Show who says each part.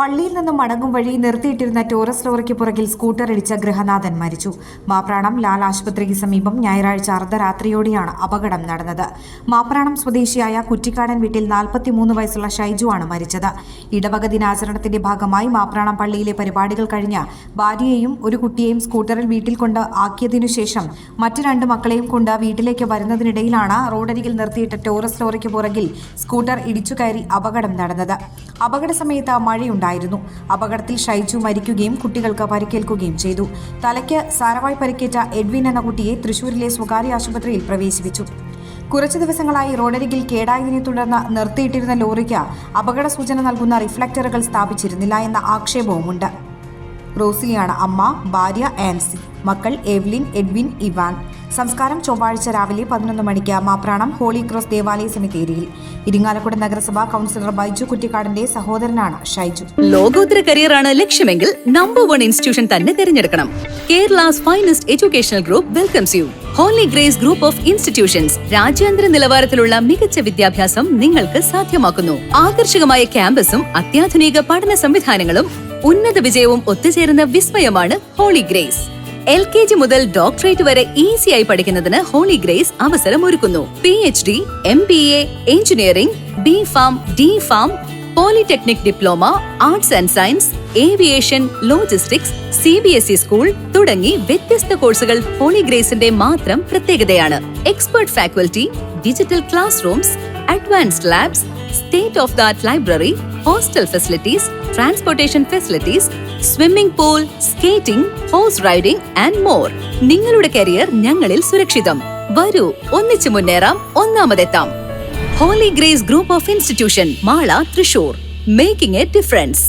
Speaker 1: പള്ളിയിൽ നിന്നും മടങ്ങും വഴി നിർത്തിയിട്ടിരുന്ന ടോറസ് ലോറിക്ക് പുറകിൽ സ്കൂട്ടർ ഇടിച്ച ഗൃഹനാഥൻ മരിച്ചു. മാപ്രാണം ലാൽ ആശുപത്രിക്ക് സമീപം ഞായറാഴ്ച അർദ്ധരാത്രിയോടെയാണ് അപകടം നടന്നത്. മാപ്രാണം സ്വദേശിയായ കുറ്റിക്കാടൻ വീട്ടിൽ 43 വയസ്സുള്ള ഷൈജുവാണ് മരിച്ചത്. ഇടവക ദിനാചരണത്തിന്റെ ഭാഗമായി മാപ്രാണം പള്ളിയിലെ പരിപാടികൾ കഴിഞ്ഞ് ഭാര്യയെയും ഒരു കുട്ടിയെയും സ്കൂട്ടറിൽ വീട്ടിൽ കൊണ്ട് ആക്കിയതിനു ശേഷം മറ്റു 2 മക്കളെയും കൊണ്ട് വീട്ടിലേക്ക് വരുന്നതിനിടയിലാണ് റോഡരികിൽ നിർത്തിയിട്ട ടോറസ് ലോറിക്ക് പുറകിൽ സ്കൂട്ടർ ഇടിച്ചു കയറി അപകടം നടന്നത്. അപകട സമയത്ത് മഴയുണ്ടായിരുന്നു. അപകടത്തിൽ ഷൈജു മരിക്കുകയും കുട്ടികൾക്ക് പരിക്കേൽക്കുകയും ചെയ്തു. തലയ്ക്ക് സാരമായി പരിക്കേറ്റ എഡ്വിൻ എന്ന കുട്ടിയെ തൃശൂരിലെ സ്വകാര്യ ആശുപത്രിയിൽ പ്രവേശിപ്പിച്ചു. കുറച്ചു ദിവസങ്ങളായി റോഡരികിൽ കേടായതിനെ തുടർന്ന് നിർത്തിയിട്ടിരുന്ന ലോറിക്ക് അപകട സൂചന നൽകുന്ന റിഫ്ലക്ടറുകൾ സ്ഥാപിച്ചിരുന്നില്ല എന്ന ആക്ഷേപവുമുണ്ട്. റോസിയാണ് അമ്മ, ഭാര്യ ആൻസി, മക്കൾ എവ്ലിൻ, എഡ്വിൻ, ഇവാൻ. സംസ്കാരം ചൊവ്വാഴ്ച രാവിലെ 11 മണിക്ക് മാപ്രാണം ഹോളി ക്രോസ് ദേവാലയ സെമിത്തേരിയിൽ. ഇരിങ്ങാലക്കുട നഗരസഭാ കൗൺസിലർ ബൈജു കുറ്റിക്കാടന്റെ സഹോദരനാണ് ഷൈജു.
Speaker 2: ലോകോത്തര കരിയറാണ് ലക്ഷ്യമെങ്കിൽ നമ്പർ 1 ഇൻസ്റ്റിറ്റ്യൂഷൻ തന്നെ തിരഞ്ഞെടുക്കണം. Kerala's finest educational group welcomes you. Holy Grace Group of Institutions രാജ്യാന്തര നിലവാരത്തിലുള്ള മികച്ച വിദ്യാഭ്യാസം നിങ്ങൾക്ക് സാധ്യമാക്കുന്നു. ആകർഷകമായ ക്യാമ്പസും അത്യാധുനിക പഠന സംവിധാനങ്ങളും ഉന്നത വിജയവും ഒത്തുചേരുന്ന വിസ്മയമാണ് ഹോളി ഗ്രേസ്. LKG മുതൽ ഡോക്ടറേറ്റ് വരെ ഈസിയായി പഠിക്കുന്നതിന് ഹോളി ഗ്രേസ് അവസരമൊരുക്കുന്നു. PhD, MBA, engineering, B.Pharm, D.Pharm, polytechnic diploma, arts and science, aviation, logistics, CBSE school തുടങ്ങി വ്യത്യസ്ത കോഴ്സുകൾ ഹോളി ഗ്രേസിന്റെ മാത്രം പ്രത്യേകതയാണ്. Expert faculty, digital class rooms, advanced labs, state of the art library, hostel facilities, transportation facilities, swimming pool, skating, horse riding and more. നിങ്ങളുടെ career ഞങ്ങളിൽ സുരക്ഷിതം. വരൂ, ഒന്നിച്ചു മുന്നേറാം, ഒന്നാമതെത്താം. Holy Grace Group of institution, Mala, Thrissur. Making A difference.